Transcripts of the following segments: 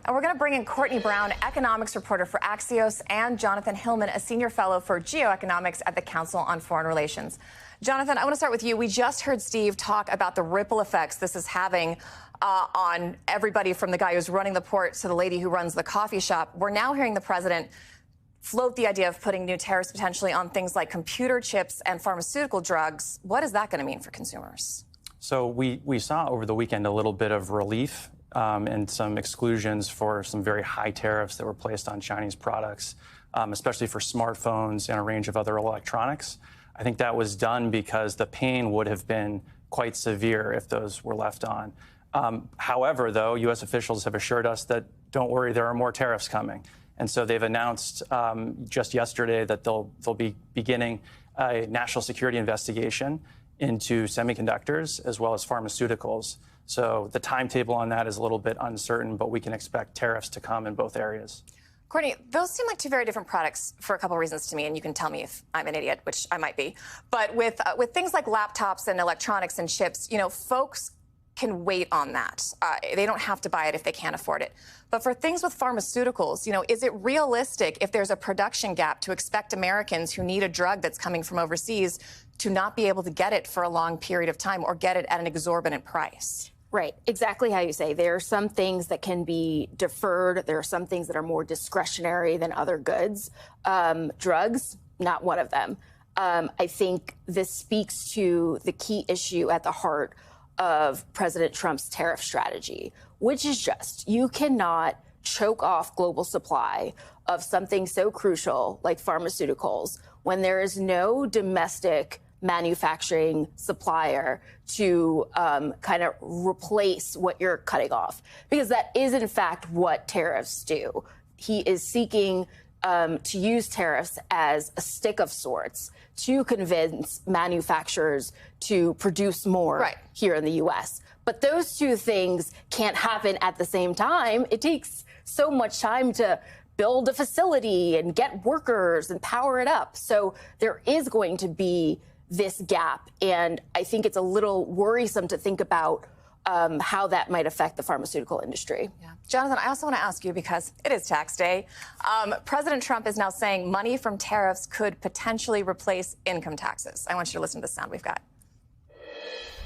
And we're going to bring in Courtenay Brown, economics reporter for Axios, and Jonathan Hillman, a senior fellow for Geoeconomics at the Council on Foreign Relations. Jonathan, I want to start with you. We just heard Steve talk about the ripple effects this is having on everybody, from the guy who's running the port to the lady who runs the coffee shop. We're now hearing the president float the idea of putting new tariffs potentially on things like computer chips and pharmaceutical drugs. What is that going to mean for consumers? So we saw over the weekend a little bit of relief and some exclusions for some very high tariffs that were placed on Chinese products, especially for smartphones and a range of other electronics. I think that was done because the pain would have been quite severe if those were left on. However, though, U.S. officials have assured us that, don't worry, there are more tariffs coming. And so they've announced just yesterday that they'll be beginning a national security investigation into semiconductors as well as pharmaceuticals. So the timetable on that is a little bit uncertain, but we can expect tariffs to come in both areas. Courtney, those seem like two very different products for a couple of reasons to me, and you can tell me if I'm an idiot, which I might be. But with things like laptops and electronics and chips, you know, folks can wait on that. They don't have to buy it if they can't afford it. But for things with pharmaceuticals, you know, is it realistic, if there's a production gap, to expect Americans who need a drug that's coming from overseas to not be able to get it for a long period of time or get it at an exorbitant price? Right. Exactly how you say. There are some things that can be deferred. There are some things that are more discretionary than other goods. Drugs, not one of them. I think this speaks to the key issue at the heart of President Trump's tariff strategy, which is just, you cannot choke off global supply of something so crucial like pharmaceuticals when there is no domestic manufacturing supplier to kind of replace what you're cutting off, because that is in fact what tariffs do. He is seeking to use tariffs as a stick of sorts to convince manufacturers to produce more here in the U.S. But those two things can't happen at the same time. It takes so much time to build a facility and get workers and power it up. So there is going to be this gap, and I think it's a little worrisome to think about how that might affect the pharmaceutical industry. Yeah. Jonathan, I also want to ask you, because it is tax day, President Trump is now saying money from tariffs could potentially replace income taxes. I want you to listen to the sound we've got.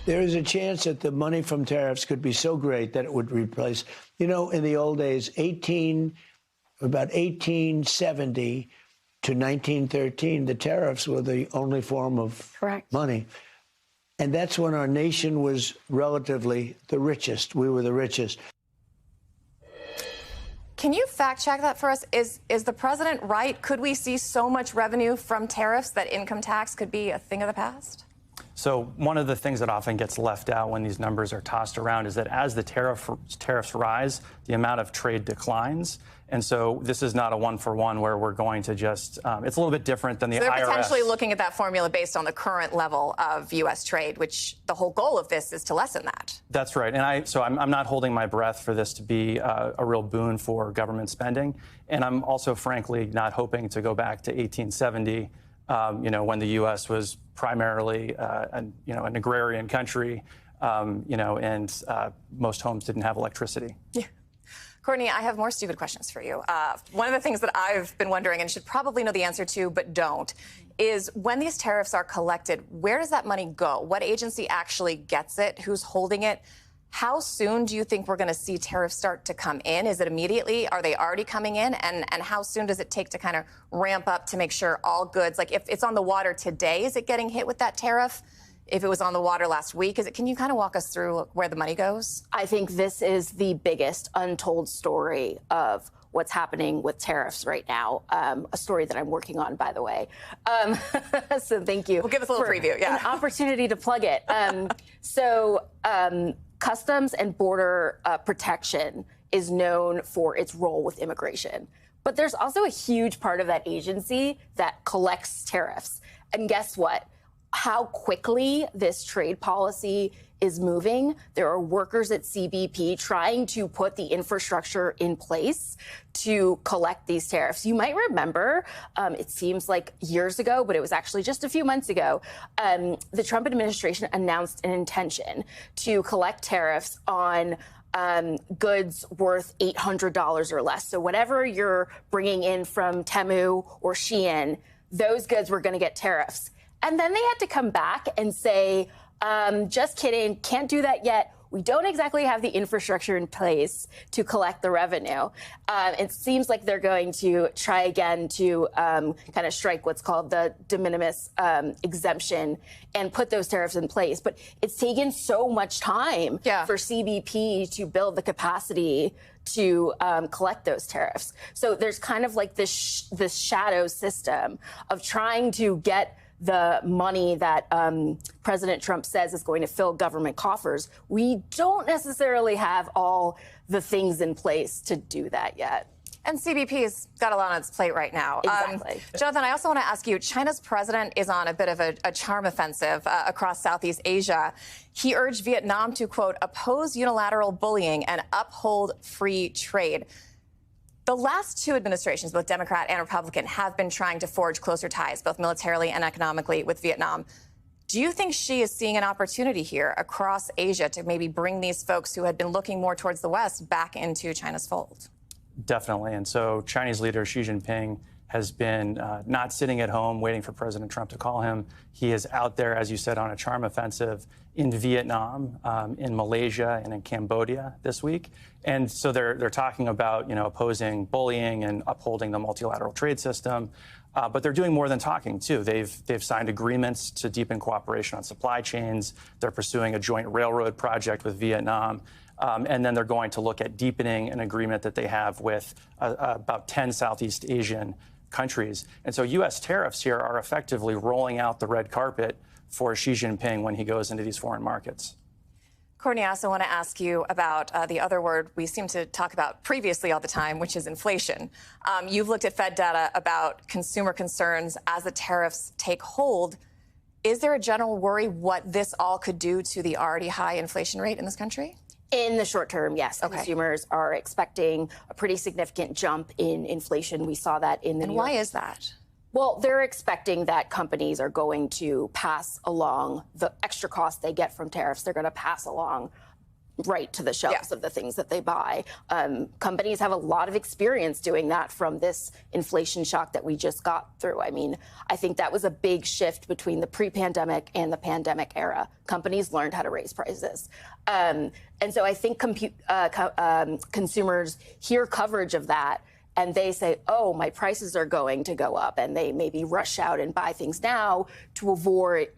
There is a chance that the money from tariffs could be so great that it would replace, you know, in the old days, about 1870 to 1913, the tariffs were the only form of money. And that's when our nation was relatively the richest. We were the richest. Can you fact check that for us? Is the president right? Could we see so much revenue from tariffs that income tax could be a thing of the past? So one of the things that often gets left out when these numbers are tossed around is that as the tariffs rise, the amount of trade declines. And so this is not a one-for-one where we're going to just, it's a little bit different than the IRS. They're potentially looking at that formula based on the current level of U.S. trade, which the whole goal of this is to lessen that. That's right. And so I'm not holding my breath for this to be a real boon for government spending. And I'm also, frankly, not hoping to go back to 1870, you know, when the U.S. was primarily, an agrarian country, and most homes didn't have electricity. Yeah. Courtney, I have more stupid questions for you. One of the things that I've been wondering and should probably know the answer to but don't is, when these tariffs are collected, where does that money go? What agency actually gets it? Who's holding it? How soon do you think we're going to see tariffs start to come in? Is it immediately? Are they already coming in? And how soon does it take to kind of ramp up to make sure all goods, like if it's on the water today, is it getting hit with that tariff? If it was on the water last week, can you kind of walk us through where the money goes? I think this is the biggest untold story of what's happening with tariffs right now. A story that I'm working on, by the way. So thank you. Well, give us a little preview. Yeah. An opportunity to plug it. Customs and Border Protection is known for its role with immigration. But there's also a huge part of that agency that collects tariffs. And guess what? How quickly this trade policy is moving. There are workers at CBP trying to put the infrastructure in place to collect these tariffs. You might remember, it seems like years ago, but it was actually just a few months ago, the Trump administration announced an intention to collect tariffs on goods worth $800 or less. So whatever you're bringing in from Temu or Shein, those goods were going to get tariffs. And then they had to come back and say, just kidding, can't do that yet. We don't exactly have the infrastructure in place to collect the revenue. It seems like they're going to try again to kind of strike what's called the de minimis exemption and put those tariffs in place. But it's taken so much time for CBP to build the capacity to collect those tariffs. So there's kind of like this shadow system of trying to get the money that President Trump says is going to fill government coffers. We don't necessarily have all the things in place to do that yet. And CBP's got a lot on its plate right now. Exactly. Jonathan, I also want to ask you, China's president is on a bit of a charm offensive across Southeast Asia. He urged Vietnam to, quote, oppose unilateral bullying and uphold free trade. The last two administrations, both Democrat and Republican, have been trying to forge closer ties, both militarily and economically, with Vietnam. Do you think Xi is seeing an opportunity here across Asia to maybe bring these folks who had been looking more towards the West back into China's fold? Definitely. And so Chinese leader Xi Jinping has been not sitting at home waiting for President Trump to call him. He is out there, as you said, on a charm offensive in Vietnam, in Malaysia, and in Cambodia this week. And so they're talking about, opposing bullying and upholding the multilateral trade system. But they're doing more than talking, too. They've signed agreements to deepen cooperation on supply chains. They're pursuing a joint railroad project with Vietnam. And then they're going to look at deepening an agreement that they have with about 10 Southeast Asian countries. And so U.S. tariffs here are effectively rolling out the red carpet for Xi Jinping when he goes into these foreign markets. Courtenay, I also want to ask you about the other word we seem to talk about previously all the time, which is inflation. You've looked at Fed data about consumer concerns as the tariffs take hold. Is there a general worry what this all could do to the already high inflation rate in this country? In the short term, yes. Okay. Consumers are expecting a pretty significant jump in inflation. We saw that in the And why is that? Well, they're expecting that companies are going to pass along the extra cost they get from tariffs. They're going to pass along right to the shelves of the things that they buy. Companies have a lot of experience doing that from this inflation shock that we just got through. I mean, I think that was a big shift between the pre-pandemic and the pandemic era. Companies learned how to raise prices. And so I think consumers hear coverage of that and they say, oh, my prices are going to go up, and they maybe rush out and buy things now to avoid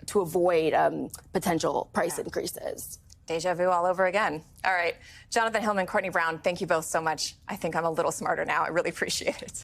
potential price increases. Deja vu all over again. All right. Jonathan Hillman, Courtenay Brown, thank you both so much. I think I'm a little smarter now. I really appreciate it.